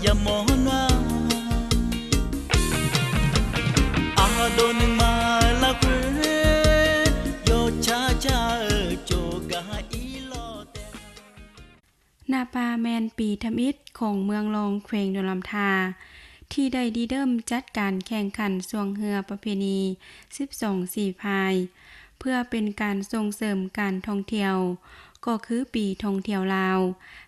อย่ามอนว่าอาโดนมาละเกโยชาชาโจกาอีโลเตนาปาแมนปีทำอิฐของเมืองรองแขวงดอนลำทาที่ได้ดีเริ่มจัดการแข่งขันสวงเรือประเพณี12สีพายเพื่อเป็นการส่งเสริมการท่องเที่ยวก็คือปีท่องเที่ยวลาว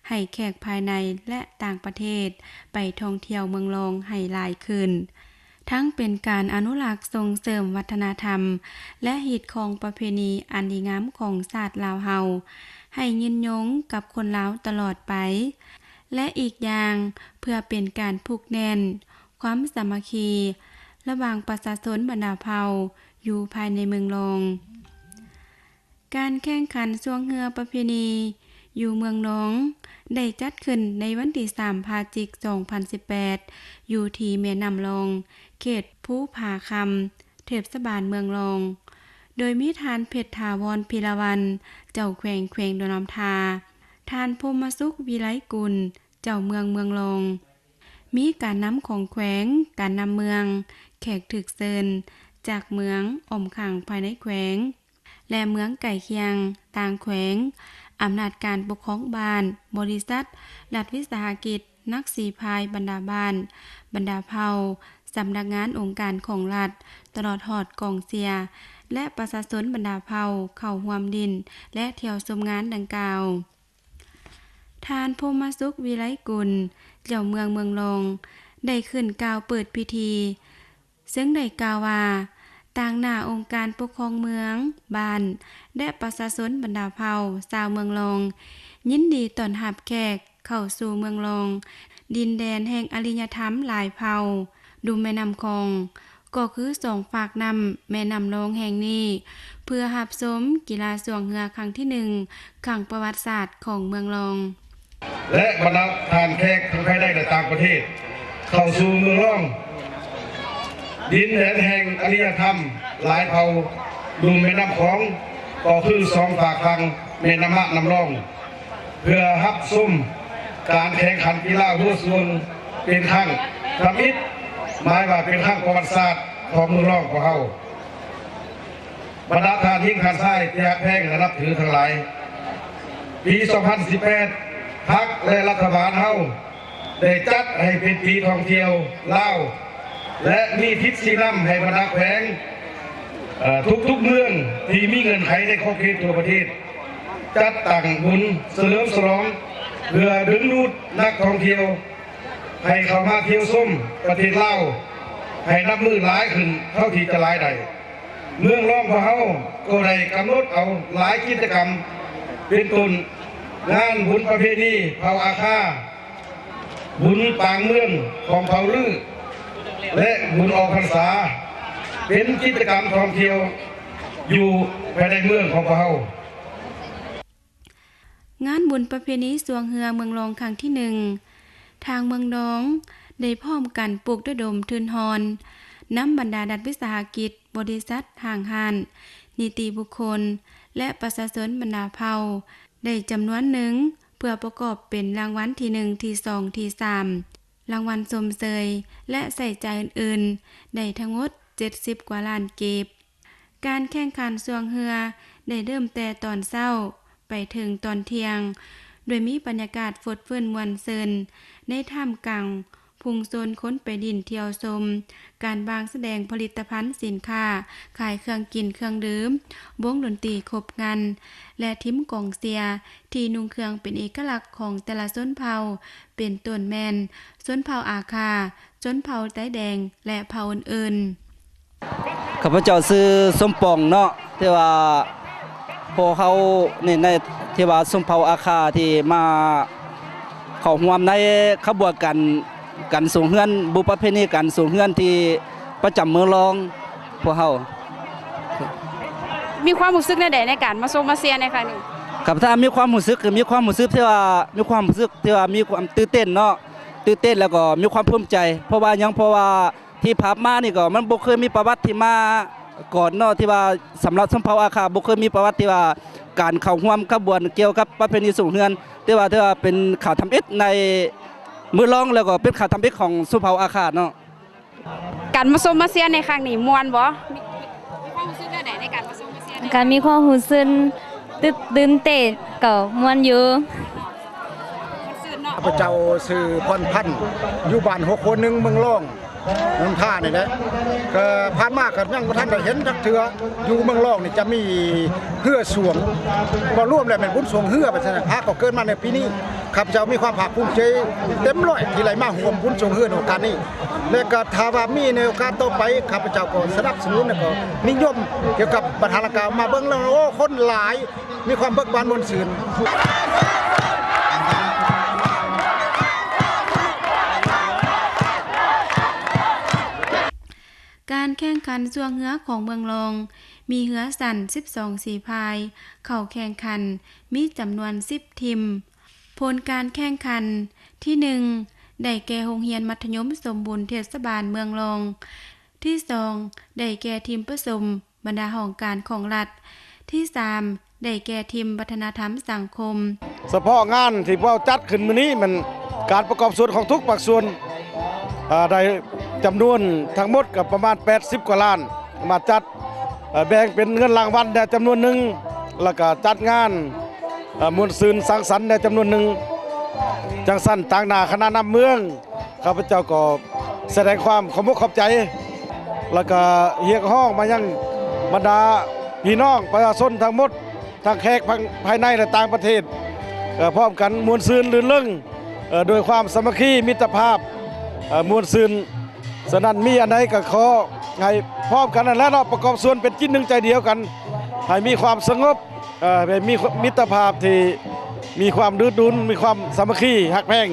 ให้แขกภายในและต่างประเทศไปท่องเที่ยวเมืองรองให้หลายขึ้นทั้งเป็นการอนุรักษ์ส่งเสริมวัฒนธรรมและฮีตของประเพณีอันดีงามของชาติลาวเฮาให้ยืนยงกับคนลาวตลอดไปและอีกอย่างเพื่อเป็นการผูกแน่นความสามัคคีระหว่างประชาชนบรรดาเผ่าอยู่ภายในเมืองรองการแข่งขันสวงเรือประเพณีอยู่เมืองรองได้จัดขึ้นในวันที่3พฤศจิกายน2018อยู่ที่แม่น้ำรองเขตภูผาคำเทศบาลเมืองรองโดยมีทานเพชรถาวรพิรวันเจ้าแขวงดอนลำทาทานพรหมสุขวิไลกุลเจ้าเมืองรองมีการนำของแขวงการนำเมืองแขกถึกเซินจากเมืองอมขังภายในแขวงและเมืองไก่เคียงต่างแขวงอำนาจการปกครองบ้านบริษัทรัฐวิสาหกิจนักสีพายบรรดาบ้านบรรดาเผ่าสำนักงานองค์การของรัฐตลอดหอดกองเสียและประชาชนบรรดาเผ่าเข้าร่วมดินและเที่ยวชมงานดังกล่าวทานพรหมสุขวิไลกุลเจ้าเมืองรองได้ขึ้นกล่าวเปิดพิธีซึ่งได้กล่าวว่าต่างหน้าองค์การปกครองเมืองบ้านและประชาชนบรรดาเผ่าชาวเมืองรองยินดีต้อนรับแขกเข้าสู่เมืองรองดินแดนแห่งอารยธรรมหลายเผ่าดูแม่น้ำคองก็คือสองฝากน้ำแม่น้ำรองแห่งนี้เพื่อรับชมกีฬาสวงเรือครั้งที่1ครั้งประวัติศาสตร์ของเมืองรองและบรรดาทานแขกทั้งภายในและต่างประเทศเข้าสู่เมืองรองดินแดนแห่งอารยธรรมหลายเผ่าลุ่มแม่น้ำของก็คือสองฝากฝั่งแม่น้ำน้ำรองเพื่อรับชมการแข่งขันกีฬาหัวสวงเป็นครั้งทำอิฐหมายว่าเป็นครั้งประวัติศาสตร์ของเมืองรองของเราบรรดาทานยิ่งขันไส้ที่ฮักแพงและนับถือทั้งหลายปี2018พรรคและรัฐบาลเฮาได้จัดให้เป็นปีท่องเที่ยวลาวและมีทิศชี้นำให้บรรดาแขวงทุกเมืองที่มีเงินไขในขอบเขตทั่วประเทศจัดตั้งบุญเฉลิมฉลองเพื่อดึงดูดนักท่องเที่ยวให้เข้ามาเที่ยวชมประเทศลาวให้นับมือหลายขึ้นเท่าที่จะหลายได้เมืองรองของเฮาก็ได้กำหนดเอาหลายกิจกรรมเป็นต้นงานบุญประเพณีเผ่าอาคาบุญปางเมืองของเผ่าลือและบุญออกพรรษาเป็นกิจกรรมท่องเที่ยวอยู่ภายในเมืองของเผ่างานบุญประเพณีสวงเรือเมืองรองครั้งที่1ทางเมืองรองได้พร้อมกันปลูกด้วยดมทืนฮอนนำบรรดารัฐวิสาหกิจบริษัทห่างหันนิติบุคคลและประชาชนบรรดาเผ่าได้จำนวนหนึ่งเพื่อประกอบเป็นรางวัลที่1ที่2ที่3รางวัลชมเชยและใส่ใจอื่นๆได้ทั้งหมด70กว่าล้านเก็บการแข่งขันสวงเรือได้เริ่มแต่ตอนเช้าไปถึงตอนเที่ยงโดยมีบรรยากาศฟดเฟื่อนมวลเซินในท่ามกลางพุงโซนค้นไปดินเที่ยวชมการบางแสดงผลิตภัณฑ์สินค้าขายเครื่องกินเครื่องดื่มวงดนตรีครบงานและทีมกองเชียร์ที่นุ่งเครื่องเป็นเอกลักษณ์ของแต่ละชนเผ่าเป็นต้นแมนชนเผ่าอาคาชนเผ่าไต้แดงและเผ่าอื่นข้าพเจ้าชื่อสมปองเนาะที่ว่าพอเขาในที่ว่าชนเผ่าอาคาที่มาเข้าร่วมในขบวนการส่งเฮือนบุญประเพณีการส่งเฮือนที่ประจำเมืองรองพวกเฮามีความรู้สึกในการมาส่งมาเชียร์ในครั้งนี้ครับถ้ามีความรู้สึกคือมีความรู้สึกที่ว่ามีความรู้สึกที่ว่ามีความตื่นเต้นเนาะตื่นเต้นแล้วก็มีความภูมิใจเพราะว่าที่ผ่านมานี่ก็มันบ่เคยมีประวัติที่มาก่อนเนาะที่ว่าสำหรับชนเผ่าอาคาบ่เคยมีประวัติที่ว่าการเข้าร่วมขบวนเกี่ยวกับประเพณีส่งเฮือนที่ว่าเป็นข่าวทำอิฐใน มือร้องแล้วก็เป็นขาทำบิกของสุเผาอาคาเนาะ การมาส้มมาเสียในครั้งนี้ม่วนบ่มีความรู้สึกได้ในการมาส้มมาเสีย การมีความรู้สึกตื่นเต้นก็ม่วนอยู่ ข้าพเจ้าสื่อพรพันธ์อยู่บ้าน6คน1เมืองร่องเมืองท่านี่แหละก็ผ่านมาก็ยังบ่ทันได้เห็นจักเทื่ออยู่เมืองร่องนี่จะมีเฮือสวงบ่รวมแล้วเป็นบุญสวงเฮือไปซั่นน่ะพาก็เกิดมาในปีนี้ข้าพเจ้ามีความภาคภูมิใจเต็มร้อยที่ไหลมาร่วมบุญสวงเฮือในโอกาสนี้และก็ถ้าว่ามีในโอกาสต่อไปข้าพเจ้าก็สนับสนุนแล้วก็นิยมเกี่ยวกับประธานกามาเบิ่งแล้วโอ้คนหลายมีความเบิกบานม่วนซื่น การแข่งขันส่วงเหือของเมืองรองมีเหือสั่น12สีพายเข้าแข่งขันมีจำนวน10ทีมผลการแข่งขันที่1ได้แก่โรงเรียนมัธยมสมบูรณ์เทศบาลเมืองรองที่2ได้แก่ทีมผสมบรรดาห้องการของรัฐที่3ได้แก่ทีมวัฒนธรรมสังคม เฉพาะงานที่เราจัดขึ้นมื้อนี้มันการประกอบส่วนของทุกภาคส่วนได้จำนวนทั้งหมดกับประมาณ80กว่าล้านมาจัดแบ่งเป็นเงินรางวัลได้จำนวนหนึ่งแล้วก็จัดงานมวลซืนสังสรรค์ได้จำนวนหนึ่งจังสั้นต่างหน้าคณะนำเมืองข้าพเจ้าก็แสดงความขอบคุณขอบใจแล้วก็เรียกร้องมายังบรรดาพี่น้องประชาชนทั้งหมดทั้งแขกภายในและต่างประเทศพร้อมกันมวลซืนลื่นเริงโดยความสามัคคีมิตรภาพมวลซืนฉะนั้นมีอันใดก็ขอให้พร้อมกันนั่นแหละเนาะประกอบส่วนเป็นจิตหนึ่งใจเดียวกันให้มีความสงบมีมิตรภาพที่มีความดื้อดุนมีความสามัคคีฮักแพง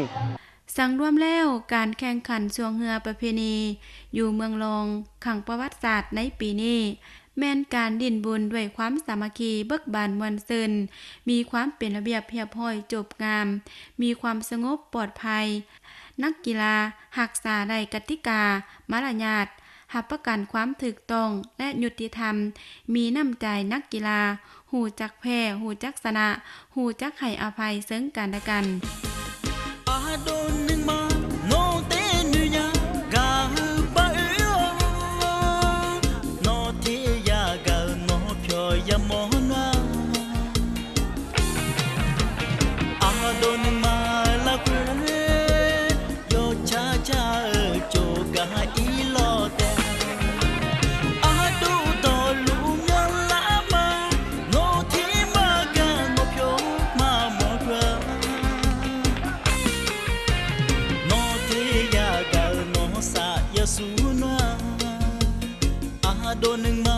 สังรวมแล้วการแข่งขันสวงเหือประเพณีอยู่เมืองรองขังประวัติศาสตร์ในปีนี้แม่นการดินบุญด้วยความสามัคคีเบิกบานมวลซึนมีความเป็นระเบียบเรียบร้อยจบงามมีความสงบปลอดภัยนักกีฬารักษาได้กติกามารยาทรับประกันความถูกต้องและยุติธรรมมีน้ำใจนักกีฬาหูจักแพ้หูจักชนะหูจักให้อภัยซึ่งกันและกัน Adoning ma no te nuya ga ba no te ya ga no pyo ya mo na Adoning ma la kwe yo cha cha cho ga i lo te Adu do lu nya la ma no te ma ga no pyo ma mo kwe No te ya ga no sa ya su na Adoning ma